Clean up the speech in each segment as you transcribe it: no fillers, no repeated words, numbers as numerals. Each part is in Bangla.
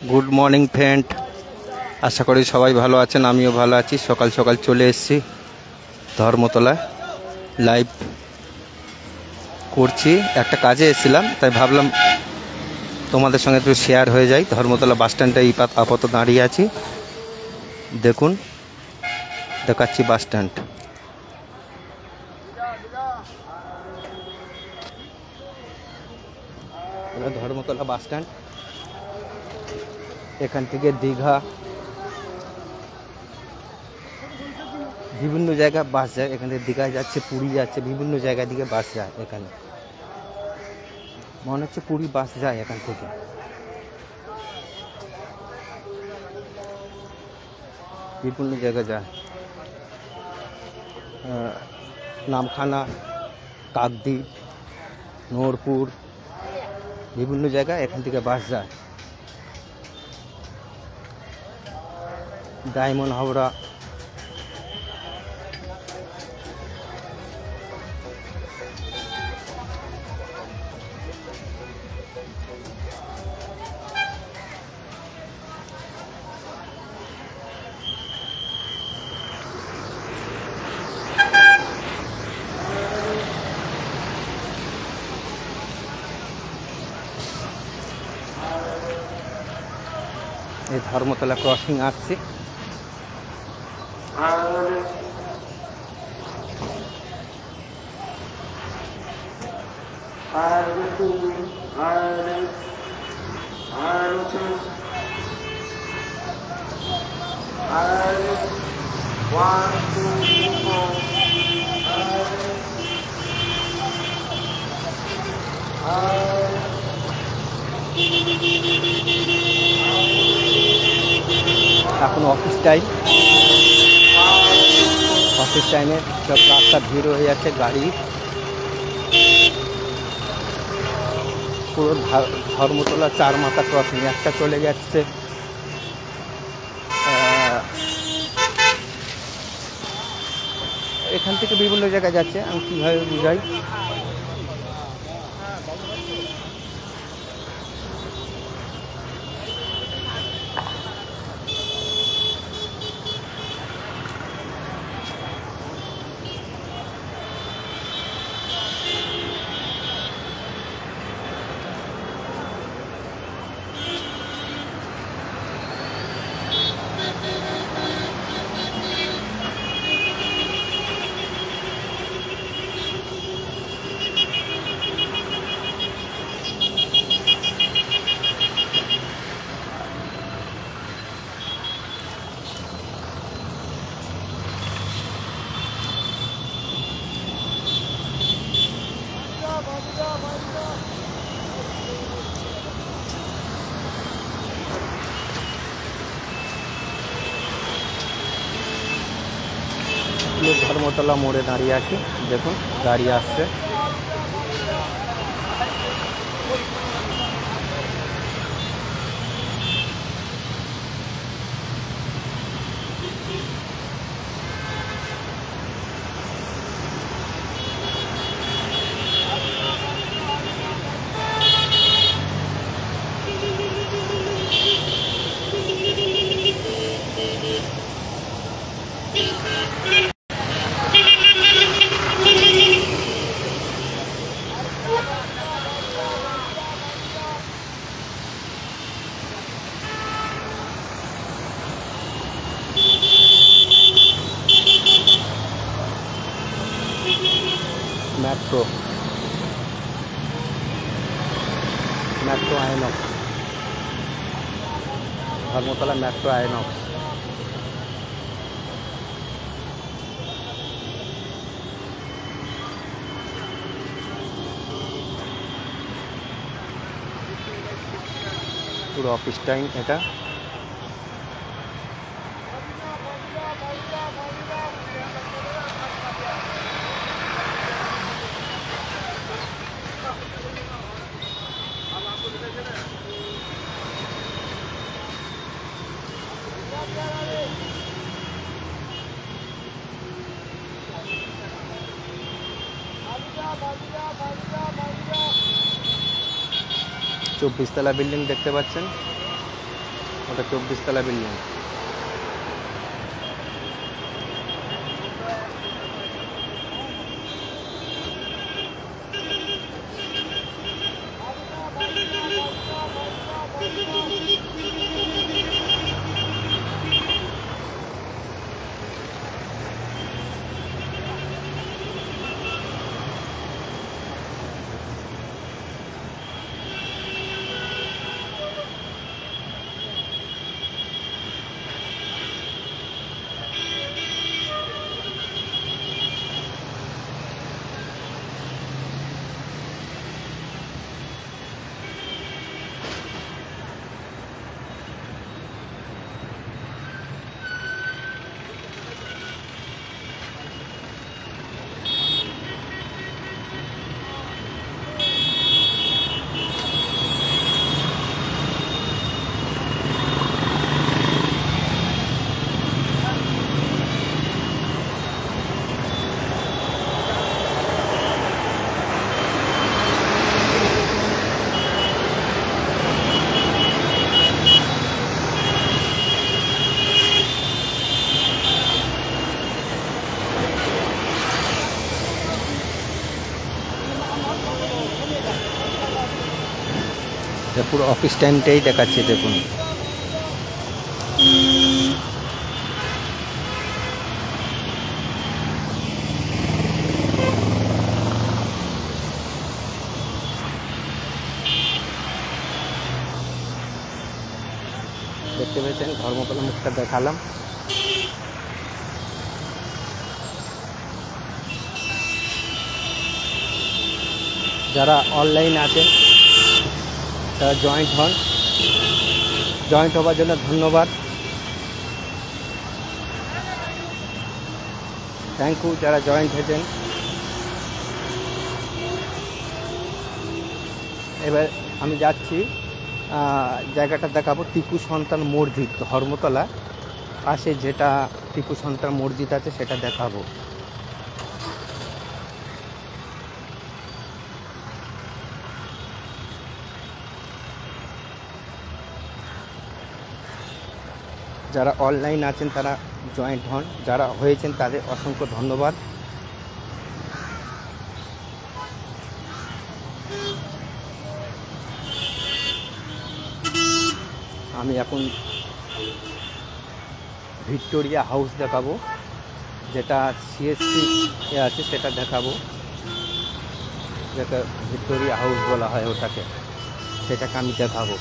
গুড মর্নিং ফ্রেন্ড, আশা করি সবাই ভালো আছেন। আমিও ভালো আছি। সকাল সকাল চলে এসেছি ধর্মতলায়, লাইভ করছি। একটা কাজে এসেছিলাম, তাই ভাবলাম তোমাদের সঙ্গে একটু শেয়ার হয়ে যায়। ধর্মতলা বাস স্ট্যান্ডে আপাতত দাঁড়িয়ে আছি। দেখুন, দেখাচ্ছি bus stand. Dharmatala bus stand, এখান থেকে দীঘা বিভিন্ন জায়গায় বাস যায়। এখান থেকে দীঘায় যাচ্ছে, পুরী যাচ্ছে, বিভিন্ন জায়গা দিকে বাস যায়। এখানে মনে হচ্ছে পুরী বাস যায় এখান থেকে। বিভিন্ন জায়গায় যায়, নামখানা, কাকদ্বীপ, নোরপুর, বিভিন্ন জায়গায় এখান থেকে বাস যায়। ডায়মন্ড হাওড়া, এই ধর্মতলা ক্রসিং আসছে। এখন অফিস টাইমে সব রাস্তা ভিড় হয়ে যাচ্ছে গাড়ি। পুরো ধর্মতলা 4 মাথা ক্রসিং একটা চলে যাচ্ছে এখান থেকে বিভিন্ন জায়গায় যাচ্ছে। আমি কীভাবে বুঝাই, ধর্মতলা মোড়ে দাঁড়িয়ে আছি। দেখুন গাড়ি আসছে। Metro INOX, Dharmatala metro INOX. পুরো অফিস টাইম এটা। চব্বিশ তলা বিল্ডিং দেখতে পাচ্ছেন। ওটা 24 তলা বিল্ডিং। পুরো অফিস টাইমটাই দেখাচ্ছে দেখুন। দেখতে পেয়েছেন ধর্মতলা মুখটা দেখালাম। যারা অনলাইন আছেন তারা জয়েন্ট হন, জয়েন্ট হওয়ার জন্য ধন্যবাদ, থ্যাংক ইউ যারা জয়েন্ট হয়েছেন। এবার আমি যাচ্ছি জায়গাটা দেখাবো, টিপু সন্তান মসজিদ ধর্মতলা পাশে যেটা টিপু সন্তান মসজিদ আছে সেটা দেখাবো। যারা অনলাইন আছেন তারা জয়েন্ট হন, যারা হয়েছেন তাদের অসংখ্য ধন্যবাদ। আমি এখন ভিক্টোরিয়া হাউস দেখাবো, যেটা সিএসসি এ আছে সেটা দেখাবো, যেটা ভিক্টোরিয়া হাউস বলা হয় ওটাকে, সেটাকে আমি দেখাবো।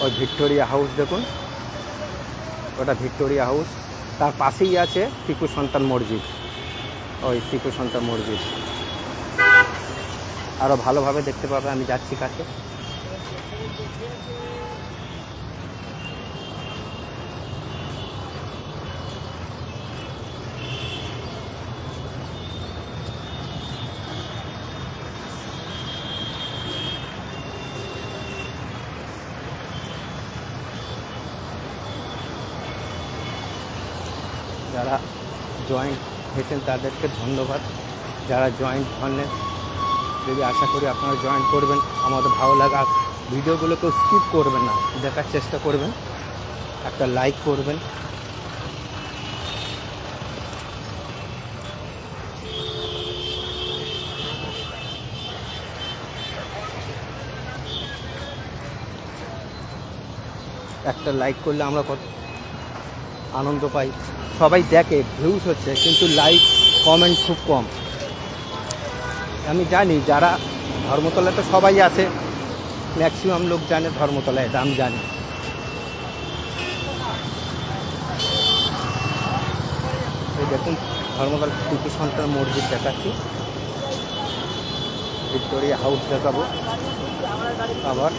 ওই ভিক্টোরিয়া হাউস দেখুন, ওটা ভিক্টোরিয়া হাউস, তার পাশেই আছে টিপু সন্তান মসজিদ। ওই টিপু সন্তান মসজিদ আরও ভালোভাবে দেখতে পাবে, আমি যাচ্ছি কাছে। যারা জয়েন্ট হয়েছেন তাদেরকে ধন্যবাদ, যারা জয়েন্ট হন যদি আশা করি আপনারা জয়েন করবেন। আমাদের ভালো লাগা ভিডিওগুলোকে স্কিপ করবেন না, দেখার চেষ্টা করবেন, একটা লাইক করবেন। একটা লাইক করলে আমরা কত আনন্দ পাই। সবাই দেখে, ভিউজ হচ্ছে, কিন্তু লাইক কমেন্ট খুব কম। আমি জানি যারা ধর্মতলাতে সবাই আছে, ম্যাক্সিমাম লোক জানে ধর্মতলা, এটা আমি জানি। এই দেখুন ধর্মতলা টিপু সন্তান মসজিদ দেখাচ্ছি, ভিক্টোরিয়া হাউস দেখাবো আবার।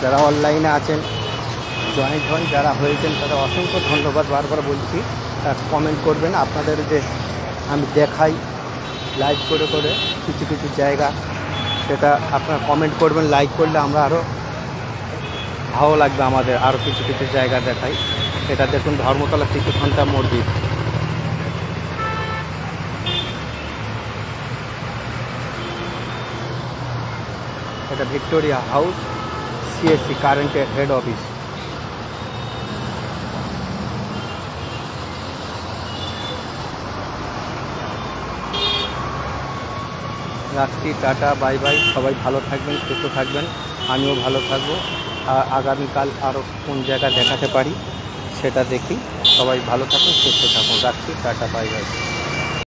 যারা অনলাইনে আছেন জয়েন্ট যারা হয়েছেন তারা অসংখ্য ধন্যবাদ। বারবার বলছি, কমেন্ট করবেন। আপনাদের যে আমি দেখাই লাইক করে করে কিছু কিছু জায়গা, সেটা আপনারা কমেন্ট করবেন। লাইক করলে আমরা আরও ভালো লাগবে, আমাদের আরও কিছু কিছু জায়গা দেখাই। এটা দেখুন ধর্মতলা তীর্থঘণ্টা মসজিদ। এটা ভিক্টোরিয়া হাউস, সিএসসি কারেন্টের হেড অফিস। রাখছি, টাটা, বাই বাই। সবাই ভালো থাকবেন, সুস্থ থাকবেন, আমিও ভালো থাকবো। আগামীকাল আরও কোন জায়গা দেখাতে পারি সেটা দেখি। সবাই ভালো থাকুন, সুস্থ থাকুন। রাখছি, টাটা, বাই বাই।